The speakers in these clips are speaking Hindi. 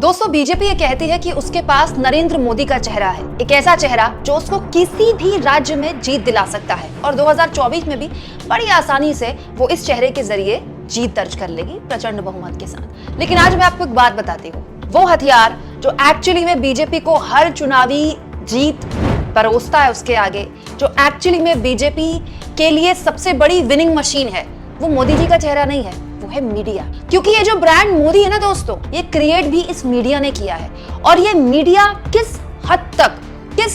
दोस्तों बीजेपी ये कहती है कि उसके पास नरेंद्र मोदी का चेहरा है, एक ऐसा चेहरा जो उसको किसी भी राज्य में जीत दिला सकता है और 2024 में भी बड़ी आसानी से वो इस चेहरे के जरिए जीत दर्ज कर लेगी प्रचंड बहुमत के साथ। लेकिन आज मैं आपको एक बात बताती हूँ, वो हथियार जो एक्चुअली में बीजेपी को हर चुनावी जीत परोसता है उसके आगे, जो एक्चुअली में बीजेपी के लिए सबसे बड़ी विनिंग मशीन है, वो मोदी जी का चेहरा नहीं है, वो है मीडिया। क्योंकि ये जो ब्रांड मोदी है ना दोस्तों, ये क्रिएट भी इस मीडिया ने किया है। और ये मीडिया किस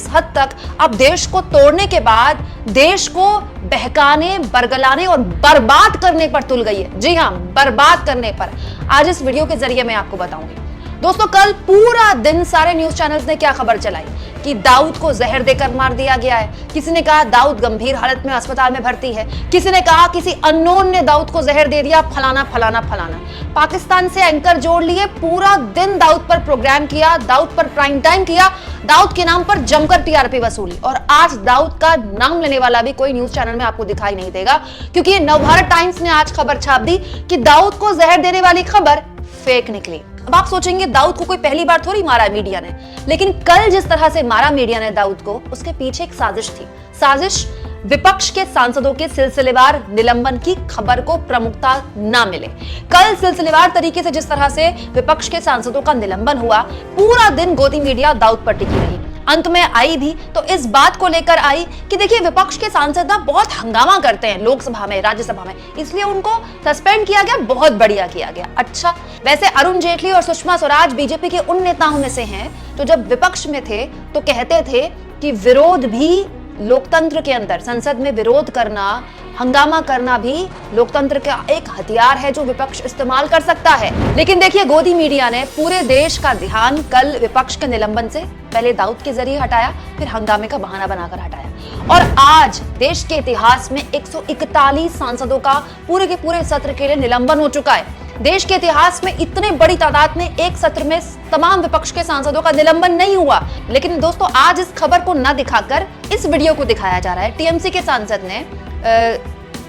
हद तक अब देश को तोड़ने के बाद देश को बहकाने, बरगलाने और बर्बाद करने पर तुल गई है। जी हाँ, बर्बाद करने पर। आज इस वीडियो के जरिए मैं आपको बताऊंगी। दोस्तों कल पूरा दिन सारे न्यूज चैनल्स ने क्या खबर चलाई कि दाऊद को जहर देकर मार दिया गया है। किसी ने कहा दाऊद गंभीर हालत में अस्पताल में भर्ती है, किसी ने कहा किसी अननोन ने दाऊद को जहर दे दिया, फलाना फलाना फलाना। पाकिस्तान से एंकर जोड़ लिए, पूरा दिन दाऊद पर प्रोग्राम किया, दाऊद पर प्राइम टाइम किया, दाऊद के नाम पर जमकर टीआरपी वसूली। और आज दाऊद का नाम लेने वाला भी कोई न्यूज चैनल में आपको दिखाई नहीं देगा, क्योंकि ये नवभारत टाइम्स ने आज खबर छाप दी कि दाऊद को जहर देने वाली खबर फेक निकली। अब आप सोचेंगे दाऊद को कोई पहली बार थोड़ी मारा है मीडिया ने, लेकिन कल जिस तरह से मारा मीडिया ने दाऊद को, उसके पीछे एक साजिश थी। साजिश विपक्ष के सांसदों के सिलसिलेवार निलंबन की खबर को प्रमुखता न मिले। कल सिलसिलेवार तरीके से जिस तरह से विपक्ष के सांसदों का निलंबन हुआ, पूरा दिन गोदी मीडिया दाऊद पर टिकी रही। अंत में आई भी तो इस बात को लेकर आई कि देखिए विपक्ष के सांसद ना बहुत हंगामा करते हैं लोकसभा में, राज्यसभा में, इसलिए उनको सस्पेंड किया गया, बहुत बढ़िया किया गया। अच्छा, वैसे अरुण जेटली और सुषमा स्वराज बीजेपी के उन नेताओं में से हैं जो जब विपक्ष में थे तो कहते थे कि विरोध भी लोकतंत्र के अंदर, संसद में विरोध करना, हंगामा करना भी लोकतंत्र का एक हथियार है जो विपक्ष इस्तेमाल कर सकता है। लेकिन देखिए गोदी मीडिया ने पूरे देश का ध्यान कल विपक्ष के निलंबन से पहले दाऊद के जरिए हटाया, फिर हंगामे का बहाना बनाकर हटाया। और आज देश के इतिहास में 141 सांसदों का पूरे के पूरे सत्र के लिए निलंबन हो चुका है। देश के इतिहास में इतने बड़ी तादाद में एक सत्र में तमाम विपक्ष के सांसदों का निलंबन नहीं हुआ। लेकिन दोस्तों आज इस खबर को न दिखाकर इस वीडियो को दिखाया जा रहा है। टीएमसी के सांसद ने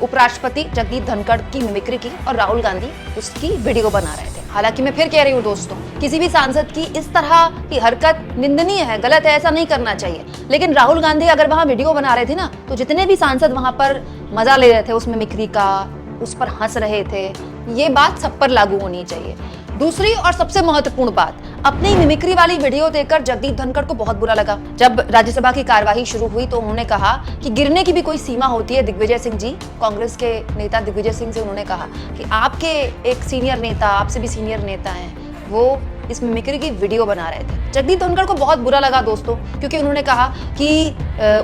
उपराष्ट्रपति जगदीप धनखड़ की मिमिक्री की और राहुल गांधी उसकी वीडियो बना रहे थे। हालांकि मैं फिर कह रही हूँ दोस्तों, किसी भी सांसद की इस तरह की हरकत निंदनीय है, गलत है, ऐसा नहीं करना चाहिए। लेकिन राहुल गांधी अगर वहां वीडियो बना रहे थे ना, तो जितने भी सांसद वहां पर मजा ले रहे थे उस मिमिक्री का, उस पर हंस रहे थे, ये बात सब पर लागू होनी चाहिए। दूसरी और सबसे महत्वपूर्ण बात, अपनी मिमिक्री वाली वीडियो देखकर जगदीप धनखड़ को बहुत बुरा लगा। जब राज्यसभा की कार्यवाही शुरू हुई तो उन्होंने कहा कि गिरने की भी कोई सीमा होती है। दिग्विजय सिंह जी, कांग्रेस के नेता दिग्विजय सिंह से उन्होंने कहा कि आपके एक सीनियर नेता, आपसे भी सीनियर नेता हैं, वो इस मिमिक्री की वीडियो बना रहे थे। जगदीप धनखड़ को बहुत बुरा लगा दोस्तों, क्योंकि उन्होंने कहा कि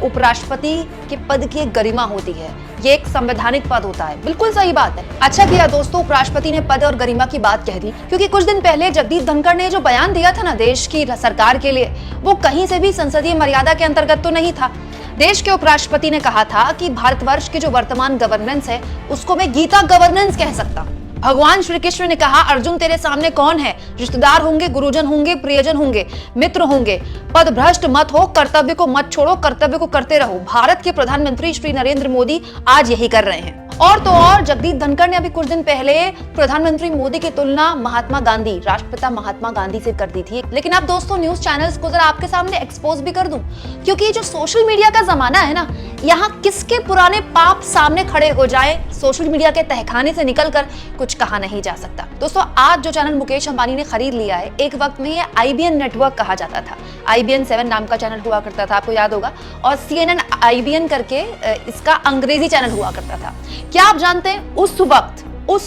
उपराष्ट्रपति के पद की एक गरिमा होती है, ये एक संवैधानिक पद होता है। बिल्कुल सही बात है। अच्छा किया दोस्तों उपराष्ट्रपति ने पद और गरिमा की बात कह दी, क्योंकि कुछ दिन पहले जगदीप धनखड़ ने जो बयान दिया था ना देश की सरकार के लिए, वो कहीं से भी संसदीय मर्यादा के अंतर्गत तो नहीं था। देश के उपराष्ट्रपति ने कहा था कि भारतवर्ष की जो वर्तमान गवर्नेंस है उसको मैं गीता गवर्नेंस कह सकता हूँ। भगवान श्री कृष्ण ने कहा अर्जुन तेरे सामने कौन है, रिश्तेदार होंगे, गुरुजन होंगे, प्रियजन होंगे, मित्र होंगे, पद भ्रष्ट मत हो, कर्तव्य को मत छोड़ो, कर्तव्य को करते रहो। भारत के प्रधानमंत्री श्री नरेंद्र मोदी आज यही कर रहे हैं। और तो और जगदीप धनखड़ ने अभी कुछ दिन पहले प्रधानमंत्री मोदी की तुलना महात्मा गांधी, राष्ट्रपिता महात्मा गांधी से कर दी थी। लेकिन अब दोस्तों न्यूज चैनल्स को जरा आपके सामने एक्सपोज भी कर दूं, क्योंकि जो सोशल मीडिया का जमाना है ना, यहाँ किसके पुराने पाप सामने खड़े हो जाए, सोशल मीडिया के तहखाने से निकलकर कुछ कहा नहीं जा सकता। दोस्तों आज जो चैनल मुकेश अंबानी ने खरीद लिया है, एक वक्त में ये IBN नेटवर्क कहा जाता था। IBN 7 नाम का चैनल हुआ करता था, आपको याद होगा, और CNN IBN करके इसका अंग्रेजी चैनल हुआ करता था। क्या आप जानते हैं उस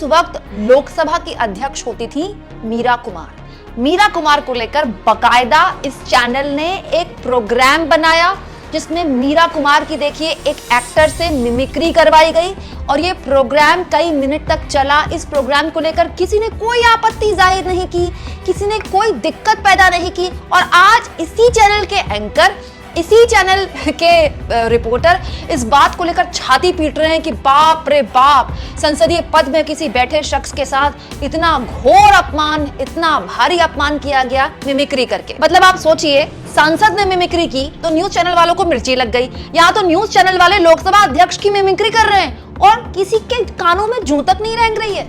वक्त लोकसभा की अध्यक्ष होती थी मीरा कुमार। मीरा कुमार को लेकर बकायदा इस चैनल ने एक प्रोग्राम बनाया, जिसमें मीरा कुमार की देखिए एक एक्टर से मिमिक्री करवाई गई और ये प्रोग्राम कई मिनट तक चला। इस प्रोग्राम को लेकर किसी ने कोई आपत्ति जाहिर नहीं की, किसी ने कोई दिक्कत पैदा नहीं की। और आज इसी चैनल के एंकर, इसी चैनल के रिपोर्टर इस बात को लेकर छाती पीट रहे हैं कि बाप रे बाप, संसदीय पद में किसी बैठे शख्स के साथ इतना घोर अपमान, इतना भारी अपमान किया गया मिमिक्री करके। मतलब आप सोचिए, सांसद ने मिमिक्री की तो न्यूज चैनल वालों को मिर्ची लग गई। यहाँ तो न्यूज चैनल वाले लोकसभा अध्यक्ष की मिमिक्री कर रहे हैं और किसी के कानों में जूं तक नहीं रेंग रही है।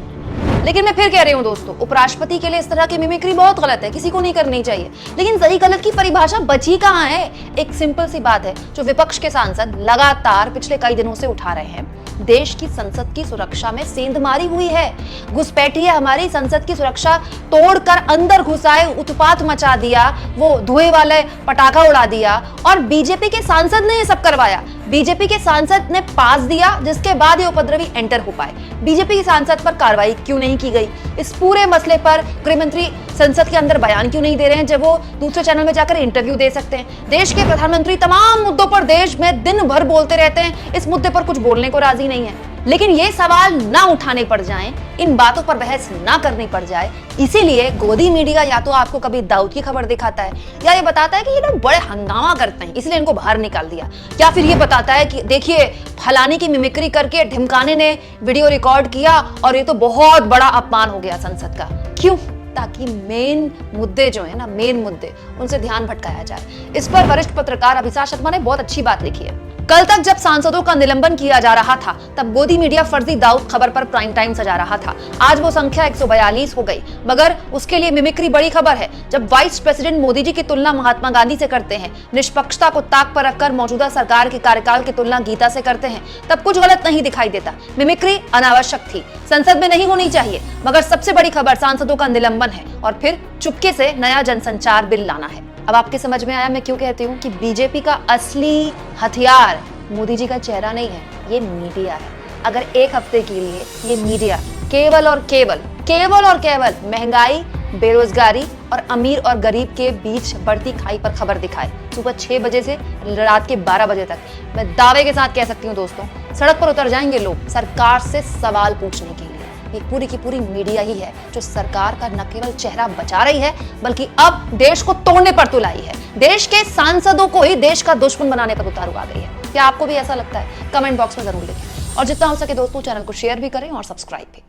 लेकिन मैं फिर कह रही हूँ दोस्तों, उपराष्ट्रपति के लिए इस तरह की मिमिक्री बहुत गलत है, किसी को नहीं करनी चाहिए। लेकिन सही गलत की परिभाषा बची कहाँ है? एक सिंपल सी बात है जो विपक्ष के सांसद लगातार पिछले कई दिनों से उठा रहे हैं। देश की संसद की सुरक्षा में सेंधमारी हुई है। घुसपैठिए हमारी संसद की सुरक्षा तोड़कर अंदर घुस आए, उत्पात मचा दिया, वो धुएं वाले पटाखा उड़ा दिया और बीजेपी के सांसद ने ये सब करवाया। बीजेपी के सांसद ने पास दिया, जिसके बाद ये उपद्रवी एंटर हो पाए। बीजेपी के सांसद पर कार्रवाई क्यों नहीं की गई? इस पूरे मसले पर गृह मंत्री संसद के अंदर बयान क्यों नहीं दे रहे हैं, जब वो दूसरे चैनल में जाकर इंटरव्यू दे सकते हैं? देश के प्रधानमंत्री तमाम मुद्दों पर देश में दिन भर बोलते रहते हैं, इस मुद्दे पर कुछ बोलने को राजी नहीं है। लेकिन ये सवाल ना उठाने पड़ जाएं, इन बातों पर बहस ना करनी पड़ जाए, इसीलिए गोदी मीडिया या तो आपको कभी दाऊद की खबर दिखाता है या ये बताता है कि ये लोग बड़े हंगामा करते हैं इसलिए इनको बाहर निकाल दिया, या फिर ये बताता है कि देखिए फलाने की मिमिक्री करके ढिमकाने ने वीडियो रिकॉर्ड किया और ये तो बहुत बड़ा अपमान हो गया संसद का। क्यों? ताकि मेन मुद्दे जो है ना, मेन मुद्दे, उनसे ध्यान भटकाया जाए। इस पर वरिष्ठ पत्रकार अभिषेक शर्मा ने बहुत अच्छी बात लिखी है। कल तक जब सांसदों का निलंबन किया जा रहा था तब गोदी मीडिया फर्जी दाऊद खबर पर प्राइम टाइम सजा रहा था। आज वो संख्या 142 हो गई, मगर उसके लिए मिमिक्री बड़ी खबर है। जब वाइस प्रेसिडेंट मोदी जी की तुलना महात्मा गांधी से करते हैं, निष्पक्षता को ताक पर रखकर मौजूदा सरकार के कार्यकाल की तुलना गीता से करते हैं, तब कुछ गलत नहीं दिखाई देता। मिमिक्री अनावश्यक थी, संसद में नहीं होनी चाहिए, मगर सबसे बड़ी खबर सांसदों का निलंबन है और फिर चुपके से नया जनसंचार बिल लाना है। अब आपके समझ में आया मैं क्यों कहती हूँ कि बीजेपी का असली हथियार मोदी जी का चेहरा नहीं है, ये मीडिया है। अगर एक हफ्ते के लिए ये मीडिया केवल और केवल महंगाई, बेरोजगारी और अमीर और गरीब के बीच बढ़ती खाई पर खबर दिखाए सुबह 6 बजे से रात के 12 बजे तक, मैं दावे के साथ कह सकती हूँ दोस्तों, सड़क पर उतर जाएंगे लोग सरकार से सवाल पूछने के लिए। ये पूरी की पूरी मीडिया ही है जो सरकार का न केवल चेहरा बचा रही है बल्कि अब देश को तोड़ने पर तुलाई है। देश के सांसदों को ही देश का दुश्मन बनाने पर उतारू आ गई है। क्या आपको भी ऐसा लगता है? कमेंट बॉक्स में जरूर लिखें और जितना हो सके दोस्तों चैनल को शेयर भी करें और सब्सक्राइब भी।